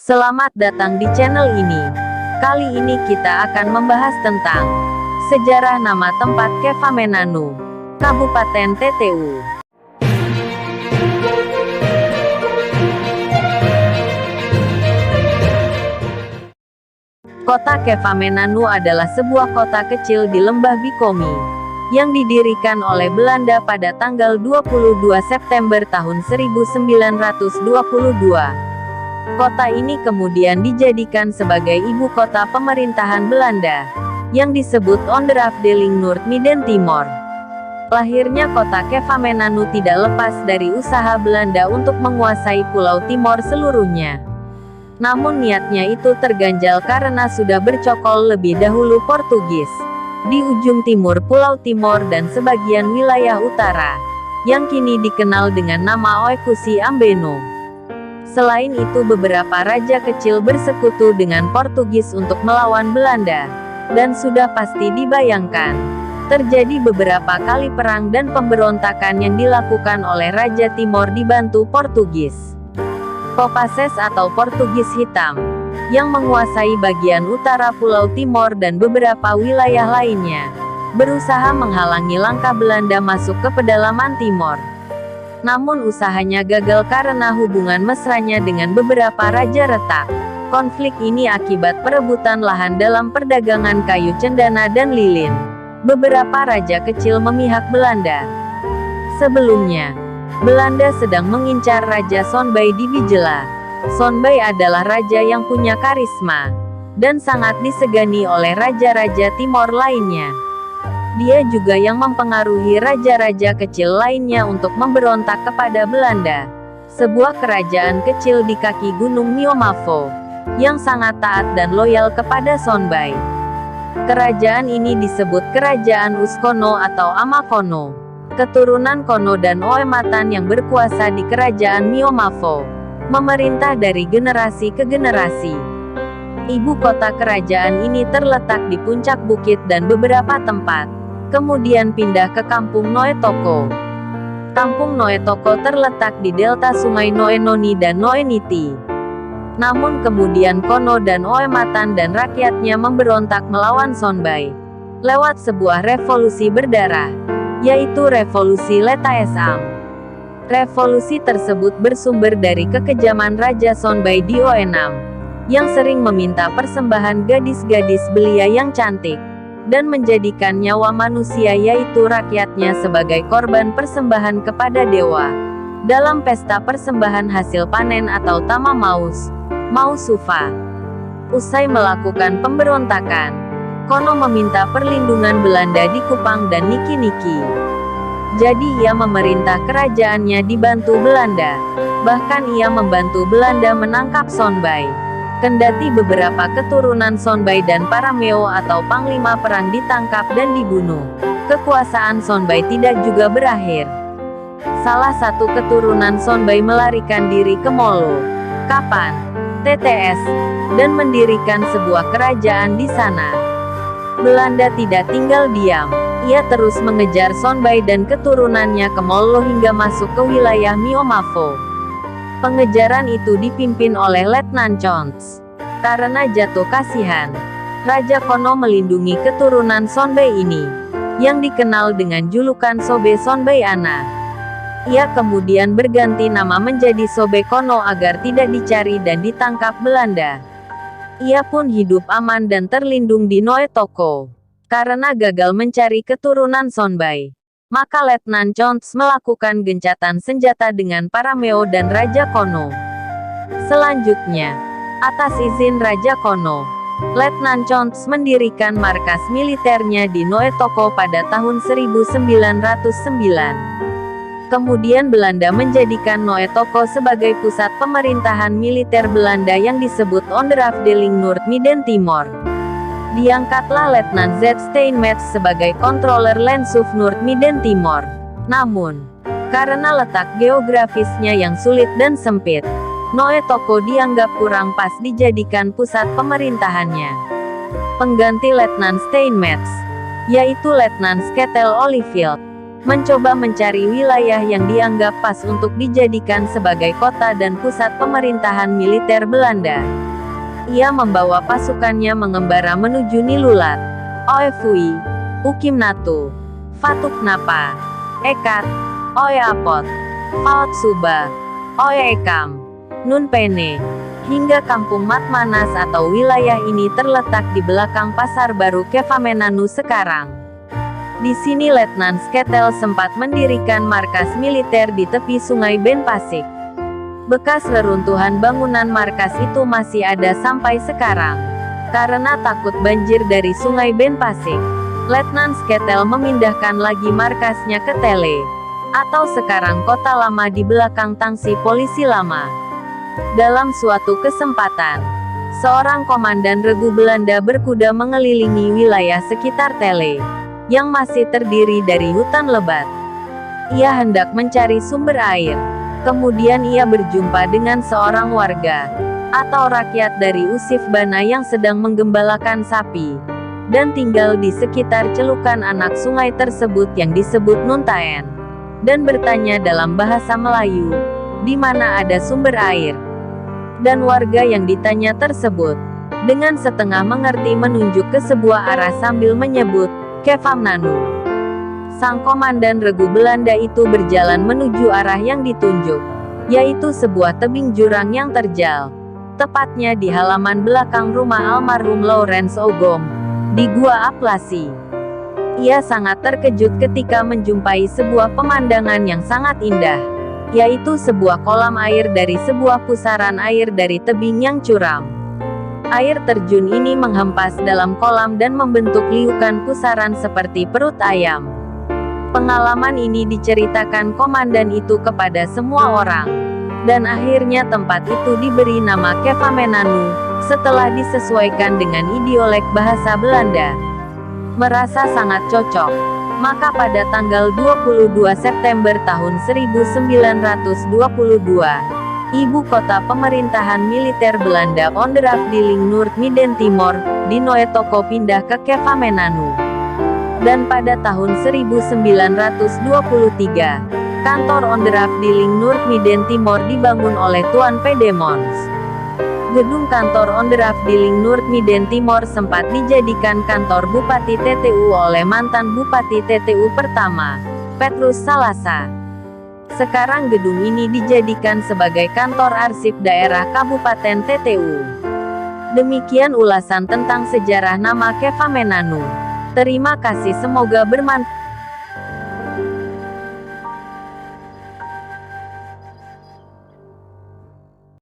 Selamat datang di channel ini. Kali ini kita akan membahas tentang sejarah nama tempat Kefamenanu, Kabupaten TTU. Kota Kefamenanu adalah sebuah kota kecil di lembah Bikomi, yang didirikan oleh Belanda pada tanggal 22 September tahun 1922. Kota ini kemudian dijadikan sebagai ibu kota pemerintahan Belanda, yang disebut Onderafdeling Noord-Midden Timor. Lahirnya kota Kefamenanu tidak lepas dari usaha Belanda untuk menguasai Pulau Timor seluruhnya. Namun niatnya itu terganjal karena sudah bercokol lebih dahulu Portugis di ujung timur Pulau Timor dan sebagian wilayah utara, yang kini dikenal dengan nama Oekusi Ambeno. Selain itu beberapa raja kecil bersekutu dengan Portugis untuk melawan Belanda, dan sudah pasti dibayangkan, terjadi beberapa kali perang dan pemberontakan yang dilakukan oleh Raja Timor dibantu Portugis. Kopasses atau Portugis Hitam, yang menguasai bagian utara Pulau Timor dan beberapa wilayah lainnya, berusaha menghalangi langkah Belanda masuk ke pedalaman Timor. Namun usahanya gagal karena hubungan mesranya dengan beberapa raja retak. Konflik ini akibat perebutan lahan dalam perdagangan kayu cendana dan lilin. Beberapa raja kecil memihak Belanda. Sebelumnya, Belanda sedang mengincar Raja Sonbai di Bijela. Sonbai adalah raja yang punya karisma, dan sangat disegani oleh raja-raja Timor lainnya. Dia juga yang mempengaruhi raja-raja kecil lainnya untuk memberontak kepada Belanda. Sebuah kerajaan kecil di kaki Gunung Miomavo, yang sangat taat dan loyal kepada Sonbai. Kerajaan ini disebut Kerajaan Uskono atau Amakono. Keturunan Kono dan Oematan yang berkuasa di Kerajaan Miomavo, memerintah dari generasi ke generasi. Ibu kota kerajaan ini terletak di puncak bukit dan beberapa tempat, kemudian pindah ke Kampung Noetoko. Kampung Noetoko terletak di delta sungai Noenoni dan Noeniti. Namun kemudian Kono dan Oematan dan rakyatnya memberontak melawan Sonbai, lewat sebuah revolusi berdarah, yaitu Revolusi Letaesam. Revolusi tersebut bersumber dari kekejaman Raja Sonbai di Oenam, yang sering meminta persembahan gadis-gadis belia yang cantik, dan menjadikan nyawa manusia yaitu rakyatnya sebagai korban persembahan kepada dewa, dalam pesta persembahan hasil panen atau Tama Maus, Mausufa. Usai melakukan pemberontakan, Kono meminta perlindungan Belanda di Kupang dan Niki-Niki. Jadi ia memerintah kerajaannya dibantu Belanda. Bahkan ia membantu Belanda menangkap Sonbai. Kendati beberapa keturunan Sonbai dan Parameo atau panglima perang ditangkap dan dibunuh, kekuasaan Sonbai tidak juga berakhir. Salah satu keturunan Sonbai melarikan diri ke Molo, Kapan, TTS, dan mendirikan sebuah kerajaan di sana. Belanda tidak tinggal diam. Ia terus mengejar Sonbai dan keturunannya ke Molo hingga masuk ke wilayah Miomavo. Pengejaran itu dipimpin oleh Letnan Chons. Karena jatuh kasihan, Raja Kono melindungi keturunan Sonbai ini, yang dikenal dengan julukan Sobe Sonbai Ana. Ia kemudian berganti nama menjadi Sobe Kono agar tidak dicari dan ditangkap Belanda. Ia pun hidup aman dan terlindung di Noetoko. Karena gagal mencari keturunan Sonbai, maka Letnan Chons melakukan gencatan senjata dengan Parameo dan Raja Kono. Selanjutnya, atas izin Raja Kono, Letnan Chons mendirikan markas militernya di Noetoko pada tahun 1909. Kemudian Belanda menjadikan Noetoko sebagai pusat pemerintahan militer Belanda yang disebut Onderafdeling Noord-Midden Timor. Diangkatlah Letnan Z. Steinmetz sebagai Controller Lenshof Noord-Midden Timor. Namun, karena letak geografisnya yang sulit dan sempit, Noetoko dianggap kurang pas dijadikan pusat pemerintahannya. Pengganti Letnan Steinmetz, yaitu Letnan Sketel Olifield, mencoba mencari wilayah yang dianggap pas untuk dijadikan sebagai kota dan pusat pemerintahan militer Belanda. Ia membawa pasukannya mengembara menuju Nilulat, Oefui, Ukimnatu, Fatuk Napa, Ekat, Oeapot, Faot Suba, Oeekam, Nun Pene, hingga kampung Matmanas atau wilayah ini terletak di belakang pasar baru Kefamenanu sekarang. Di sini Letnan Sketel sempat mendirikan markas militer di tepi sungai Benpasik. Bekas reruntuhan bangunan markas itu masih ada sampai sekarang. Karena takut banjir dari sungai Benpasik, Letnan Sketel memindahkan lagi markasnya ke Tele, atau sekarang Kota Lama di belakang tangsi polisi lama. Dalam suatu kesempatan, seorang komandan regu Belanda berkuda mengelilingi wilayah sekitar Tele, yang masih terdiri dari hutan lebat. Ia hendak mencari sumber air. Kemudian ia berjumpa dengan seorang warga, atau rakyat dari Usif Bana yang sedang menggembalakan sapi, dan tinggal di sekitar celukan anak sungai tersebut yang disebut Nuntaen, dan bertanya dalam bahasa Melayu, di mana ada sumber air. Dan warga yang ditanya tersebut, dengan setengah mengerti menunjuk ke sebuah arah sambil menyebut, Kefamenanu. Sang komandan regu Belanda itu berjalan menuju arah yang ditunjuk, yaitu sebuah tebing jurang yang terjal, tepatnya di halaman belakang rumah almarhum Lawrence Ogom, di Gua Aplasi. Ia sangat terkejut ketika menjumpai sebuah pemandangan yang sangat indah, yaitu sebuah kolam air dari sebuah pusaran air dari tebing yang curam. Air terjun ini menghempas dalam kolam dan membentuk liukan pusaran seperti perut ayam. Pengalaman ini diceritakan komandan itu kepada semua orang, dan akhirnya tempat itu diberi nama Kefamenanu, setelah disesuaikan dengan idiolek bahasa Belanda. Merasa sangat cocok, maka pada tanggal 22 September tahun 1922, ibu kota pemerintahan militer Belanda Onderafdeling Noord-Midden-Timor, di Noetoko pindah ke Kefamenanu. Dan pada tahun 1923, kantor Onderafdeling Noord-Midden-Timor dibangun oleh Tuan Pedemons. Gedung kantor Onderafdeling Noord-Midden-Timor sempat dijadikan kantor Bupati TTU oleh mantan Bupati TTU pertama, Petrus Salasa. Sekarang gedung ini dijadikan sebagai kantor arsip daerah Kabupaten TTU. Demikian ulasan tentang sejarah nama Kefamenanu. Terima kasih, semoga bermanfaat.